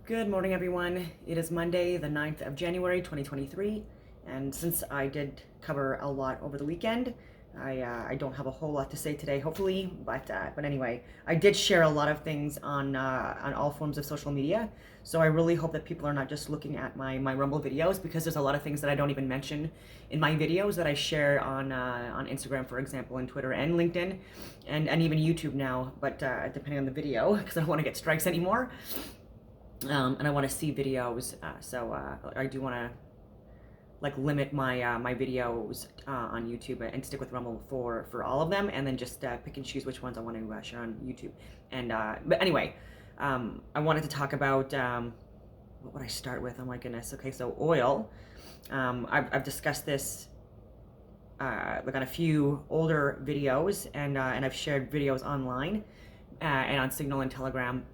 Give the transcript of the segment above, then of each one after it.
Good morning, everyone. It is Monday, the 9th of January, 2023. And since I did cover a lot over the weekend, I don't have a whole lot to say today, hopefully. But anyway, I did share a lot of things on all forms of social media. So I really hope that people are not just looking at my Rumble videos, because there's a lot of things that I don't even mention in my videos that I share on Instagram, for example, and Twitter and LinkedIn, and even YouTube now. But depending on the video, because I don't want to get strikes anymore. And I want to see videos, so I do want to limit my videos on YouTube and stick with Rumble for all of them, and then just pick and choose which ones I want to share on YouTube. And but anyway, I wanted to talk about what would I start with? Oh my goodness. Okay, so oil. I've discussed this on a few older videos, and I've shared videos online and on Signal and Telegram.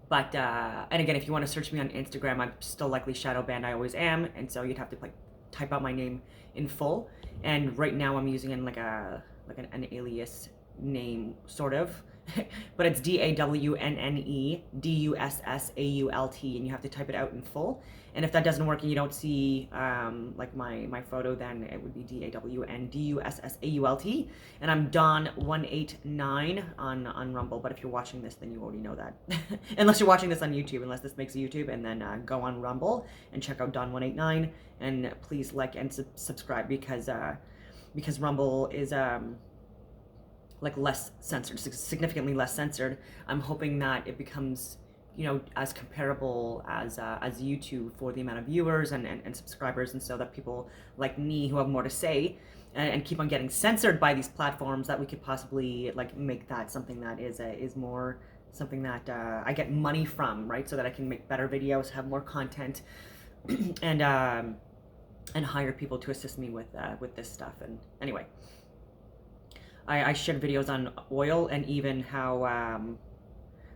But, and again, if you want to search me on Instagram, I'm still likely shadow banned. I always am. And so you'd have to type out my name in full. And right now I'm using an alias name, sort of. But it's DAWNNEDUSSAULT, and you have to type it out in full. And if that doesn't work and you don't see my photo, then it would be DAWNDUSSAULT. And I'm Don189 on Rumble. But if you're watching this, then you already know that. Unless you're watching this on YouTube, unless this makes a YouTube, and then go on Rumble and check out Don189. And please like and subscribe, because Rumble is less censored, significantly less censored. I'm hoping that it becomes, as comparable as YouTube for the amount of viewers and subscribers, and so that people like me who have more to say and keep on getting censored by these platforms, that we could possibly make that something that is more something that I get money from, right? So that I can make better videos, have more content, and hire people to assist me with this stuff. And anyway, I shared videos on oil, and even how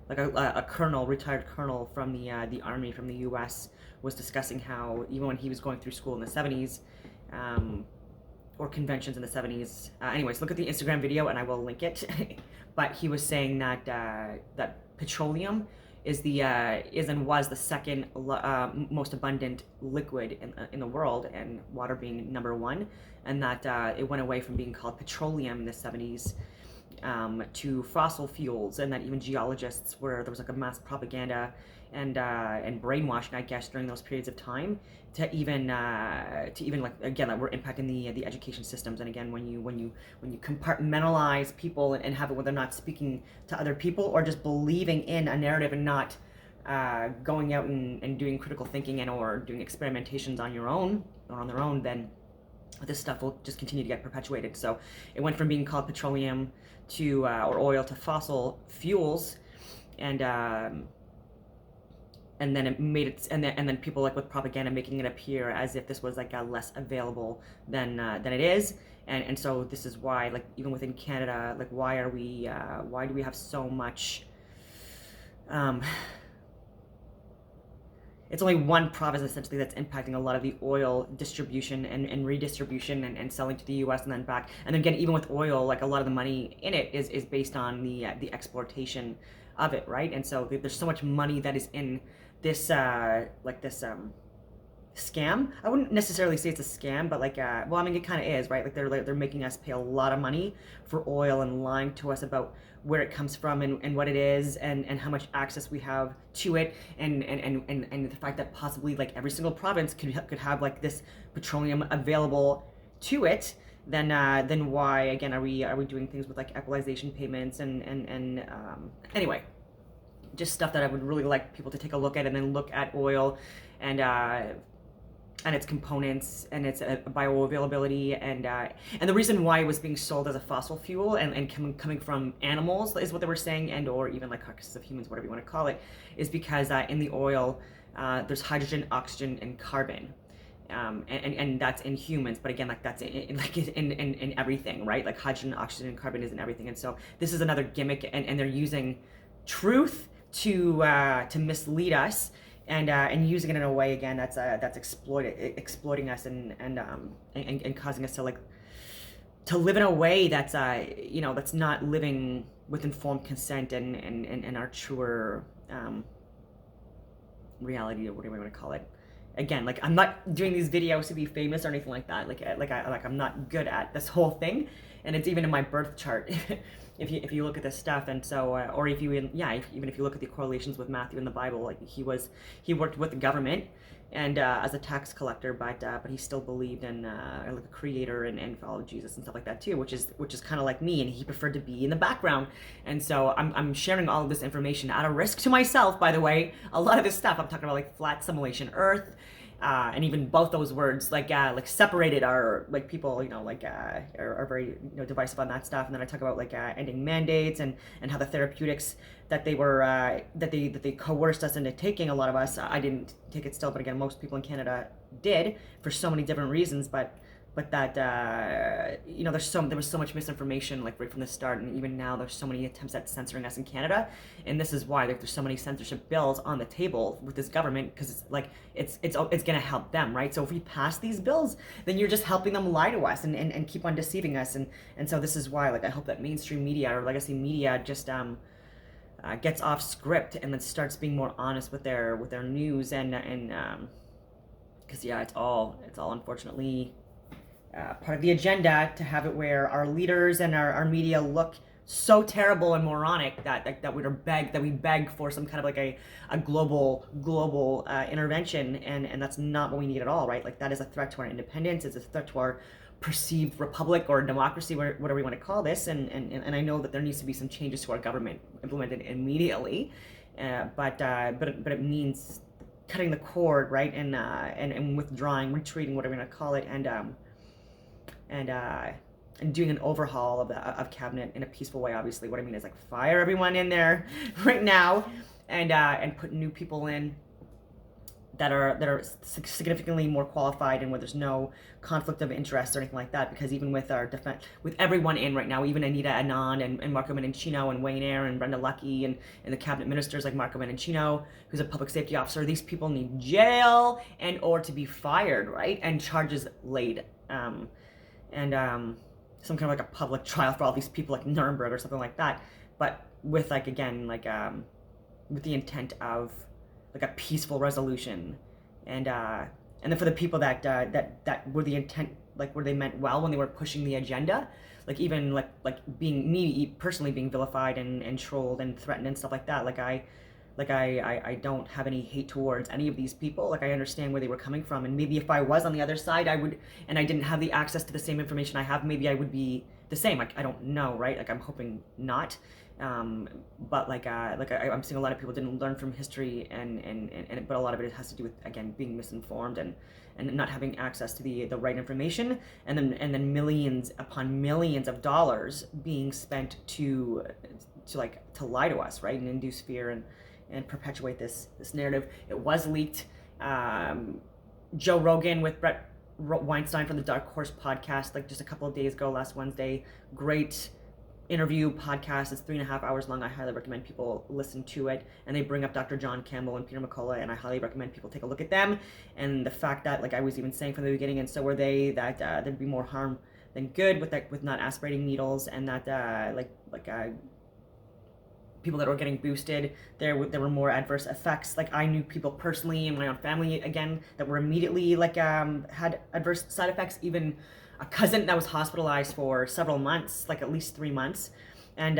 a colonel, retired colonel from the army from the U.S. was discussing how even when he was going through school in the 70s, or conventions in the 70s. Anyways, look at the Instagram video and I will link it. But he was saying that that petroleum is and was the second most abundant liquid in the world, and water being number one, and that it went away from being called petroleum in the 70s to fossil fuels, and that even geologists there was a mass propaganda and brainwashing, I guess, during those periods of time to even again, we're impacting the education systems. And again, when you compartmentalize people and have it where they're not speaking to other people, or just believing in a narrative and not going out and doing critical thinking or doing experimentations on your own or on their own, then this stuff will just continue to get perpetuated. So it went from being called petroleum to or oil to fossil fuels, and then it made it, and then people with propaganda making it appear as if this was less available than it is, and so this is why even within Canada, why do we have so much? It's only one province essentially that's impacting a lot of the oil distribution and redistribution and selling to the U.S. and then back. And then again, even with oil, a lot of the money in it is based on the exploitation of it, right? And so there's so much money that is in this scam. I wouldn't necessarily say it's a scam, but well, I mean, it kind of is, right? They're making us pay a lot of money for oil and lying to us about where it comes from and what it is and how much access we have to it, and the fact that possibly every single province could have this petroleum available to it. Then why again are we doing things with equalization payments and anyway, just stuff that I would really like people to take a look at, and then look at oil and its components and its bioavailability, and the reason why it was being sold as a fossil fuel and coming from animals is what they were saying, and or even carcasses of humans, whatever you want to call it, is because in the oil there's hydrogen, oxygen, and carbon. And that's in humans, but again, that's in everything, right? Hydrogen, oxygen, and carbon is in everything. And so this is another gimmick, and they're using truth to mislead us, and using it in a way again that's exploiting us and causing us to live in a way that's that's not living with informed consent and our truer reality, or whatever you want to call it. Again, like, I'm not doing these videos to be famous or anything like that. I'm not good at this whole thing, and it's even in my birth chart. if you look at this stuff, and so or if you even if you look at the correlations with Matthew in the Bible, like he worked with the government and as a tax collector, but he still believed in like a creator and followed Jesus and stuff like that too, which is kind of like me, and he preferred to be in the background. And so I'm sharing all of this information at a risk to myself, by the way. A lot of this stuff I'm talking about, like flat simulation Earth, and even both those words, like separated, are like people, are very divisive on that stuff. And then I talk about like ending mandates and how the therapeutics that they were that they coerced us into taking, a lot of us, I didn't take it still, but again, most people in Canada did for so many different reasons, but that there was so much misinformation, like right from the start, and even now there's so many attempts at censoring us in Canada, and this is why there's so many censorship bills on the table with this government, because it's like it's going to help them, right? So if we pass these bills, then you're just helping them lie to us and keep on deceiving us, and so this is why, like, I hope that mainstream media or legacy media just gets off script and then starts being more honest with their news, and because it's all unfortunately part of the agenda to have it where our leaders and our media look so terrible and moronic that we beg for some kind of like a global intervention, and that's not what we need at all, right? Like, that is a threat to our independence. It's a threat to our perceived republic or democracy, whatever you want to call this, and I know that there needs to be some changes to our government implemented immediately, but it means cutting the cord, right, and withdrawing, retreating, whatever you want to call it, and doing an overhaul of cabinet in a peaceful way. Obviously, what I mean is like fire everyone in there right now, and put new people in that are significantly more qualified, and where there's no conflict of interest or anything like that. Because even with our defense, with everyone in right now, even Anita Anand and Marco Menachino and Wayne Eyre and Brenda Lucki and the cabinet ministers like Marco Menachino, who's a public safety officer, these people need jail and or to be fired, right? And charges laid. Some kind of like a public trial for all these people, like Nuremberg or something like that, but with like, again, like with the intent of like a peaceful resolution, and then for the people that were the intent, like where they meant well when they were pushing the agenda, like even like being me personally being vilified and trolled and threatened and stuff like that, I don't have any hate towards any of these people. Like, I understand where they were coming from, and maybe if I was on the other side, I would, and I didn't have the access to the same information I have, maybe I would be the same. Like, I don't know, right? Like, I'm hoping not. But I'm seeing a lot of people didn't learn from history, but a lot of it has to do with, again, being misinformed and not having access to the right information, and then millions upon millions of dollars being spent to lie to us, right, and induce fear and perpetuate this narrative. It was leaked. Joe Rogan with Brett Weinstein from the Dark Horse podcast, like just a couple of days ago, last Wednesday. Great interview podcast. It's 3.5 hours long. I highly recommend people listen to it. And they bring up Dr. John Campbell and Peter McCullough, and I highly recommend people take a look at them. And the fact that, like I was even saying from the beginning, and so were they, that there'd be more harm than good with not aspirating needles, and that people that were getting boosted, there were more adverse effects. Like, I knew people personally in my own family, again, that were immediately had adverse side effects. Even a cousin that was hospitalized for several months, like at least 3 months, and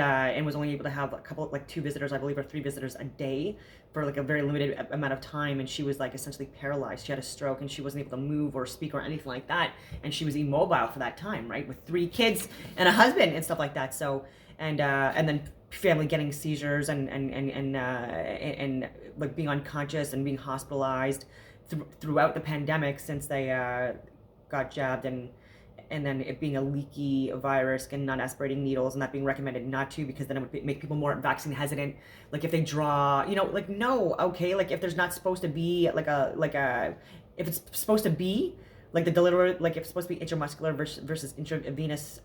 was only able to have a couple, like 2 visitors, I believe, or 3 visitors a day for like a very limited amount of time, and she was like essentially paralyzed. She had a stroke, and she wasn't able to move or speak or anything like that, and she was immobile for that time, right, with 3 kids and a husband and stuff like that. So and then family getting seizures and like being unconscious and being hospitalized throughout the pandemic since they got jabbed, and then it being a leaky virus and not aspirating needles, and that being recommended not to, because then it would make people more vaccine hesitant. Like, if they draw, like, no, okay, like if there's not supposed to be if it's supposed to be like the delivery, like if it's supposed to be intramuscular versus intravenous,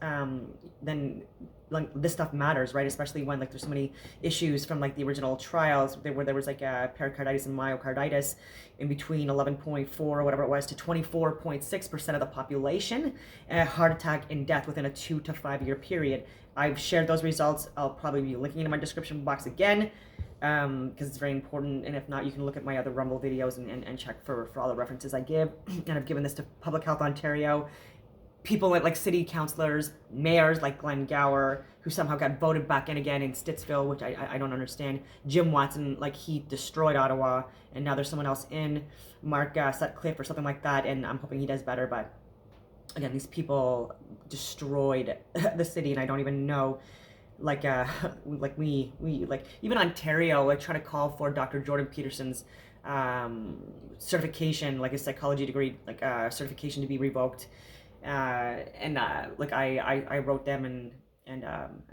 then like this stuff matters, right? Especially when like there's so many issues from like the original trials where there was like pericarditis and myocarditis in between 11.4 or whatever it was to 24.6% of the population, heart attack and death within a 2 to 5 year period. I've shared those results. I'll probably be linking in my description box again. because it's very important. And if not, you can look at my other Rumble videos and check for all the references I give. And I've given this to Public Health Ontario, people like city councillors, mayors like Glenn Gower, who somehow got voted back in again in Stittsville, which I don't understand. Jim Watson, like he destroyed Ottawa, and now there's someone else in, Mark Sutcliffe or something like that, and I'm hoping he does better. But again, these people destroyed the city, and I don't even know. Like like we like even Ontario, like trying to call for Dr. Jordan Peterson's certification, like his psychology degree, like certification to be revoked. Like I wrote them and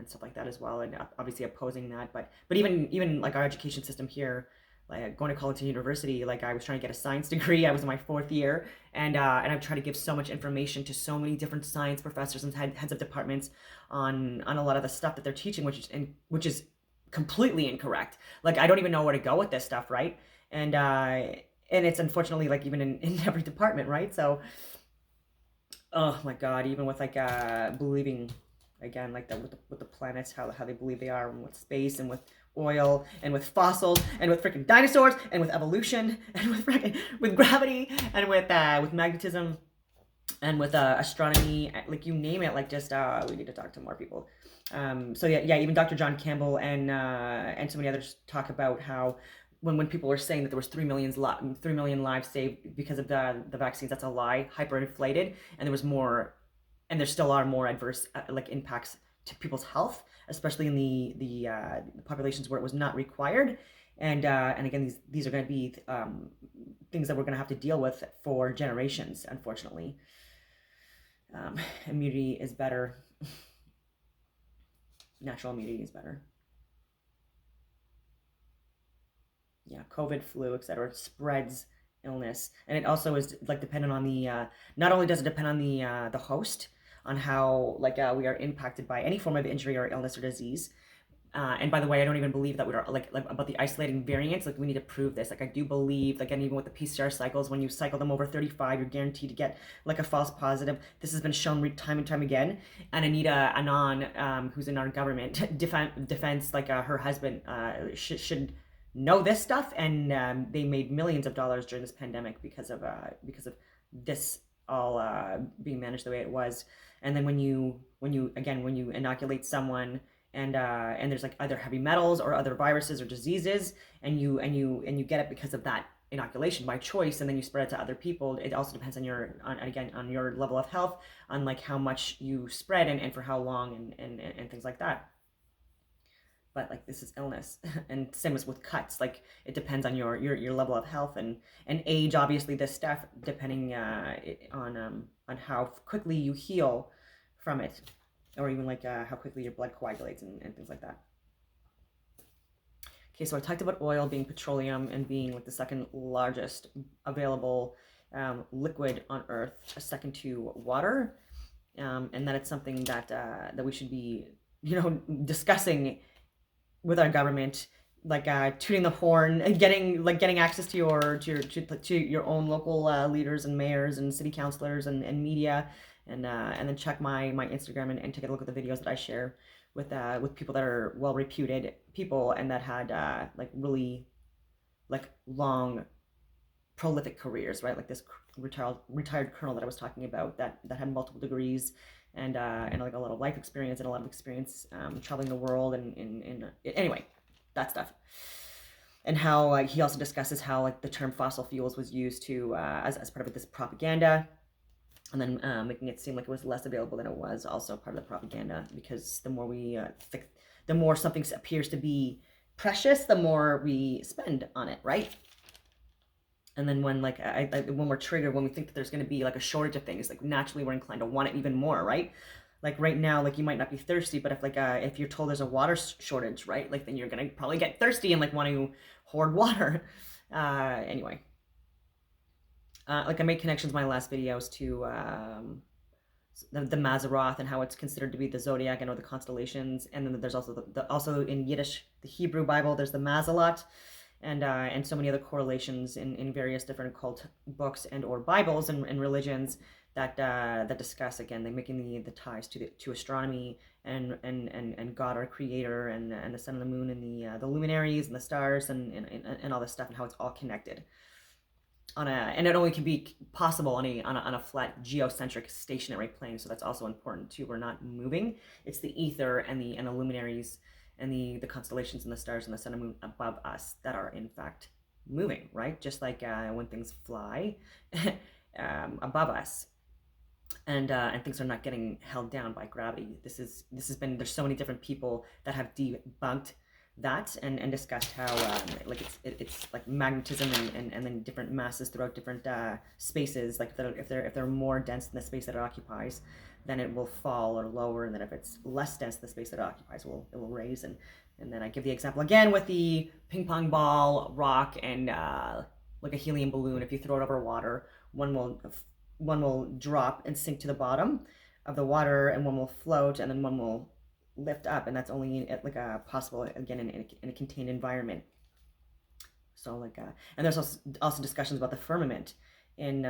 stuff like that as well, and obviously opposing that. But even like our education system here, like going to college and university, like I was trying to get a science degree. I was in my 4th year, and I'm trying to give so much information to so many different science professors and heads of departments on a lot of the stuff that they're teaching, which is completely incorrect. Like I don't even know where to go with this stuff, right? And it's unfortunately like even in every department, right? So oh my god, even with like believing again like that with the planets, how they believe they are, and with space and with oil and with fossils and with freaking dinosaurs and with evolution and with gravity and with magnetism and with astronomy, like you name it, like just we need to talk to more people. So yeah, even Dr. John Campbell and so many others talk about how when people were saying that there was 3 million lives saved because of the vaccines, that's a lie, hyperinflated, and there was more, and there still are more adverse like impacts to people's health, especially in the populations where it was not required. And again, these are going to be things that we're going to have to deal with for generations, unfortunately. Immunity is better. Natural immunity is better. Yeah, COVID, flu, etc. spreads illness, and it also is like dependent on the. Not only does it depend on the host, on how like we are impacted by any form of injury or illness or disease. And by the way, I don't even believe that we are like about the isolating variants. Like we need to prove this. Like I do believe, like, and even with the PCR cycles, when you cycle them over 35, you're guaranteed to get like a false positive. This has been shown time and time again. And Anita Anand, who's in our government defense, like her husband should know this stuff, and they made millions of dollars during this pandemic because of this all being managed the way it was. And then when you inoculate someone, and there's like either heavy metals or other viruses or diseases, and you get it because of that inoculation by choice, and then you spread it to other people. It also depends on your level of health, on like how much you spread and for how long and things like that. But like this is illness, and same as with cuts, like it depends on your level of health and age, obviously this stuff, depending on how quickly you heal from it, or even like how quickly your blood coagulates and things like that. Okay, so I talked about oil being petroleum and being like the second largest available liquid on Earth, a second to water, and that it's something that we should be discussing with our government, like tooting the horn and getting access to your own local leaders and mayors and city councilors and media, and then check my Instagram and take a look at the videos that I share with people that are well reputed people and that had like really like long prolific careers, right? Like this retired colonel that I was talking about that had multiple degrees and like a lot of life experience and a lot of experience traveling the world and anyway, that stuff. And how he also discusses how like the term fossil fuels was used to as part of this propaganda, and then making it seem like it was less available than it was, also part of the propaganda, because the more the more something appears to be precious, the more we spend on it, right? And then when like when we're triggered, when we think that there's going to be like a shortage of things, like naturally we're inclined to want it even more, right? Like right now, like you might not be thirsty, but if you're told there's a water shortage, right? Like then you're going to probably get thirsty and like want to hoard water. Anyway, like I made connections in my last videos to the Mazzaroth and how it's considered to be the zodiac and or the constellations, and then there's also also in Yiddish, the Hebrew Bible, there's the Mazzalot. And so many other correlations in various different occult books and or Bibles and religions that discuss, again, they making the ties to astronomy and God, our creator, and the sun and the moon, and the luminaries and the stars, and all this stuff, and how it's all connected and it only can be possible on a flat geocentric stationary plane. So that's also important too. We're not moving. It's the ether and the luminaries and the constellations and the stars and the sun and moon above us that are in fact moving, right? Just like when things fly above us, and things are not getting held down by gravity. This has been, there's so many different people that have debunked that and discussed how like it's like magnetism and then different masses throughout different spaces. Like if they're more dense than the space that it occupies, then it will fall or lower, and then if it's less dense than the space that it occupies, it will raise. And then I give the example again with the ping pong ball, rock, and like a helium balloon. If you throw it over water, one will drop and sink to the bottom of the water, and one will float, and then one will lift up, and that's only like a possible, again, in a contained environment. So like and there's also discussions about the firmament in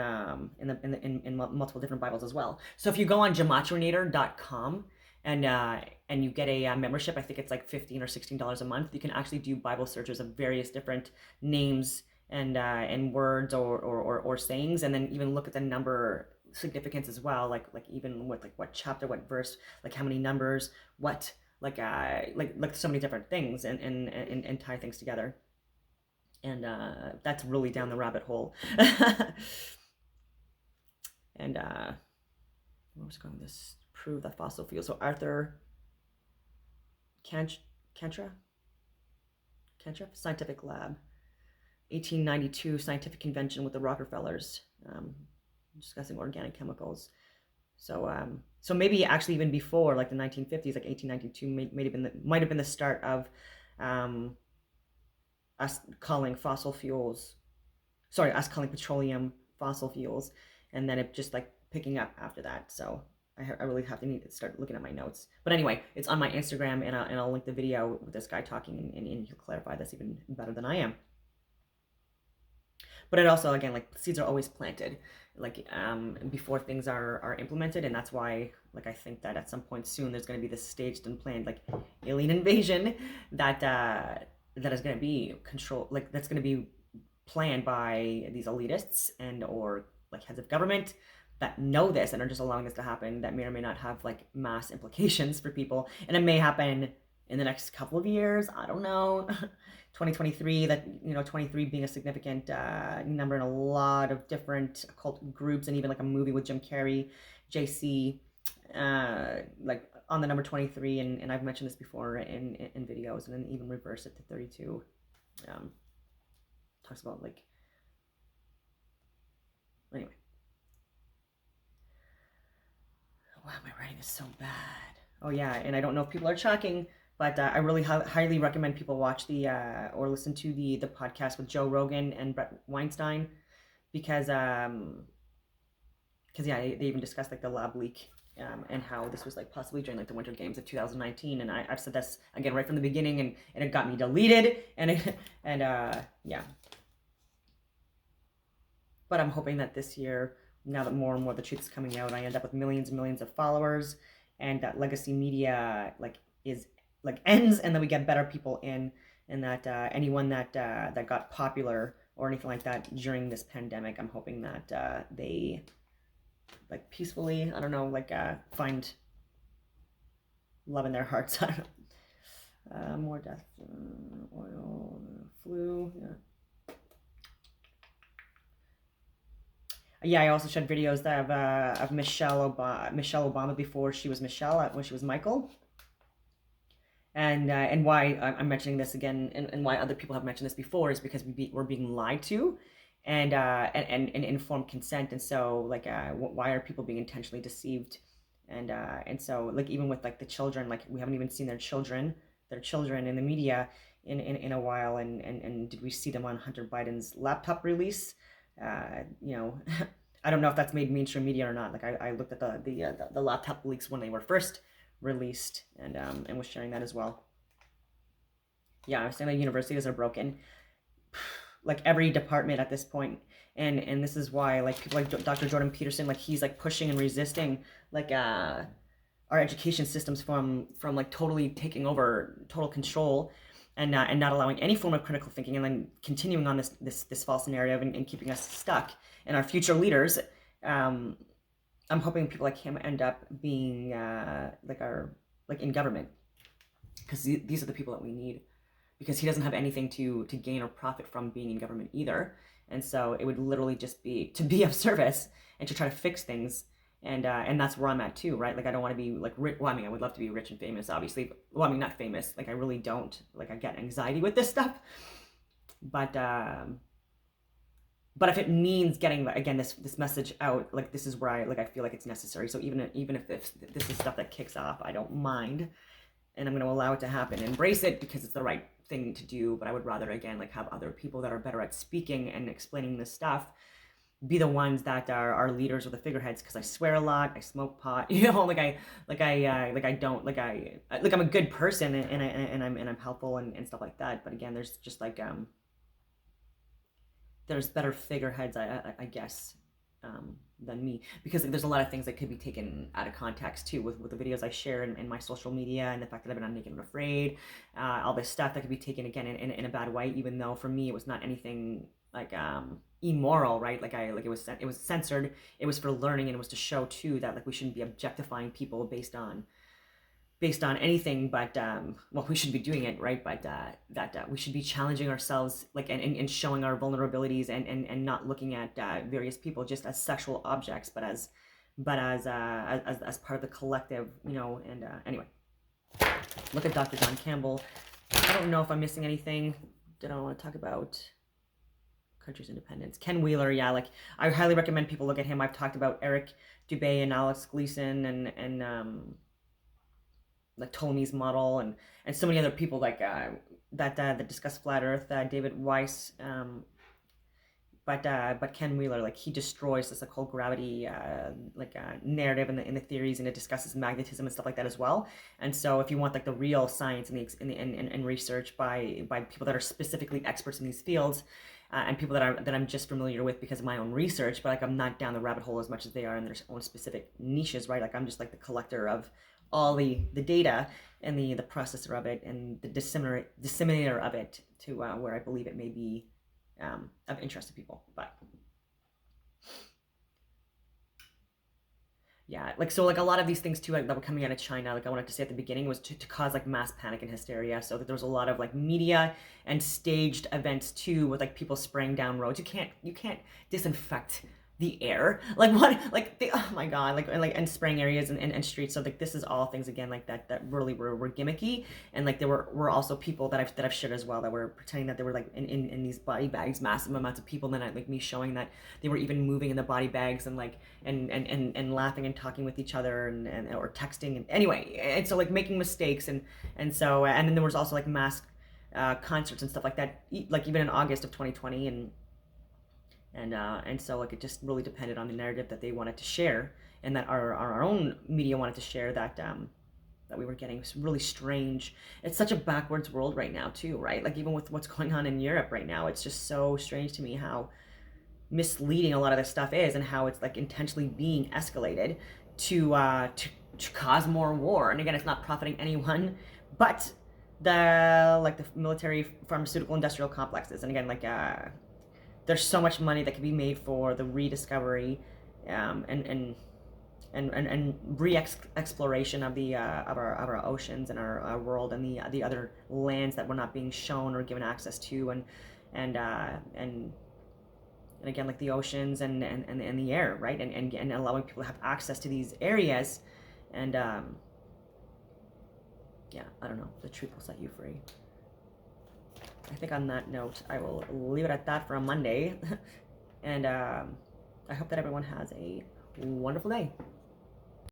multiple different Bibles as well. So if you go on gematrinator.com and you get a membership, I think it's like $15 or $16 a month, you can actually do Bible searches of various different names and words or sayings, and then even look at the number significance as well, like even with like what chapter, what verse, like how many numbers, what like so many different things, and tie things together. And that's really down the rabbit hole. And what was going to this prove that fossil fuels? So Arthur Cantra Scientific Lab, 1892 scientific convention with the Rockefellers, discussing organic chemicals. So so maybe actually even before, like the 1950s, like 1892 might have been the start of us calling petroleum fossil fuels, and then it just like picking up after that. So I really need to start looking at my notes. But anyway, it's on my Instagram, and I'll link the video with this guy talking, and he'll clarify this even better than I am. But it also, again, like seeds are always planted, like before things are implemented, and that's why, like, I think that at some point soon there's going to be this staged and planned like alien invasion that is going to be controlled, like that's going to be planned by these elitists or like heads of government that know this and are just allowing this to happen. That may or may not have like mass implications for people, and it may happen in the next couple of years. I don't know. 2023, that, 23 being a significant number in a lot of different occult groups, and even like a movie with Jim Carrey, JC, like on the number 23, and I've mentioned this before in videos, and then even reverse it to 32. Talks about like, anyway. Wow, my writing is so bad. Oh yeah, and I don't know if people are tracking, but I really highly recommend people watch or listen to the podcast with Joe Rogan and Brett Weinstein, because yeah, they even discussed like the lab leak, and how this was like possibly during like the Winter Games of 2019. And I've said this again right from the beginning, and it got me deleted, and yeah. But I'm hoping that this year, now that more and more of the truth is coming out, I end up with millions and millions of followers, and that legacy media ends, and then we get better people in, and that anyone that got popular or anything like that during this pandemic, I'm hoping that they like peacefully, I don't know, like find love in their hearts. I don't know. More death, oil, flu, yeah. Yeah, I also shared videos of Michelle Obama before she was Michelle, when she was Michael. And why I'm mentioning this again, and why other people have mentioned this before, is because we're being lied to, and informed consent. And so like why are people being intentionally deceived? And so like even with like the children, like we haven't even seen their children in the media in a while, and did we see them on Hunter Biden's laptop release? I don't know if that's made mainstream media or not. Like I looked at the laptop leaks when they were first released, and was sharing that as well. Yeah, I was saying that universities are broken, like every department at this point, and this is why like people like Dr. Jordan Peterson, like he's like pushing and resisting like our education systems from like totally taking over total control and not allowing any form of critical thinking, and then continuing on this false narrative and keeping us stuck. And our future leaders, I'm hoping people like him end up being like in government, because these are the people that we need, because he doesn't have anything to gain or profit from being in government either. And so it would literally just be to be of service and to try to fix things. And that's where I'm at too, right? Like I don't want to be like rich. Well, I mean, I would love to be rich and famous, obviously. Well, I mean, not famous. Like I really don't. Like I get anxiety with this stuff. But if it means getting again this message out, like this is where I feel like it's necessary. So even if this is stuff that kicks off, I don't mind, and I'm going to allow it to happen, embrace it, because it's the right thing to do. But I would rather, again, like have other people that are better at speaking and explaining this stuff be the ones that are our leaders or the figureheads, because I swear a lot, I smoke pot, you know, like I'm a good person, and I'm helpful and stuff like that. But again, there's just like there's better figureheads, I guess, than me, because there's a lot of things that could be taken out of context too, with the videos I share in my social media, and the fact that I've been on Naked and Afraid, all this stuff that could be taken again in a bad way, even though for me it was not anything like immoral, right? Like it was censored, it was for learning, and it was to show too that like we shouldn't be objectifying people based on anything, but well, we should be doing it, right? But that we should be challenging ourselves, like and showing our vulnerabilities, and not looking at various people just as sexual objects, but as part of the collective, you know. And anyway, look at Dr. John Campbell. I don't know if I'm missing anything. Did I want to talk about country's independence? Ken Wheeler, yeah, like I highly recommend people look at him. I've talked about Eric Dubé and Alex Gleason and like Ptolemy's model, and so many other people like that discuss flat Earth. David Weiss, but Ken Wheeler, like he destroys this like whole gravity narrative in the theories, and it discusses magnetism and stuff like that as well. And so if you want like the real science and research by people that are specifically experts in these fields, and people that I'm just familiar with because of my own research, but like I'm not down the rabbit hole as much as they are in their own specific niches, right? Like I'm just like the collector of all the data and the processor of it, and the disseminator of it to where I believe it may be of interest to people. But yeah, like so like a lot of these things too, like that were coming out of China, like I wanted to say at the beginning, was to cause like mass panic and hysteria, so that there was a lot of like media and staged events too, with like people spraying down roads. You can't disinfect the air, like what, like oh my god, like and spraying areas and streets. So like this is all things again like that really were gimmicky, and like there were also people that I've shared as well that were pretending that they were like in these body bags, massive amounts of people, and then like me showing that they were even moving in the body bags, and like and laughing and talking with each other, and or texting, and anyway, and so like making mistakes, and so and then there was also like mass concerts and stuff like that, like even in August of 2020, and so like it just really depended on the narrative that they wanted to share, and that our own media wanted to share, that we were getting. It's really strange. It's such a backwards world right now too, right? Like even with what's going on in Europe right now, it's just so strange to me how misleading a lot of this stuff is, and how it's like intentionally being escalated to cause more war. And again, it's not profiting anyone but the military, pharmaceutical, industrial complexes. And again, like there's so much money that can be made for the rediscovery and re-exploration of our oceans and our world, and the other lands that we're not being shown or given access to, and again like the oceans and the air, right? And allowing people to have access to these areas, and yeah, I don't know, the truth will set you free. I think on that note, I will leave it at that for a Monday. And I hope that everyone has a wonderful day.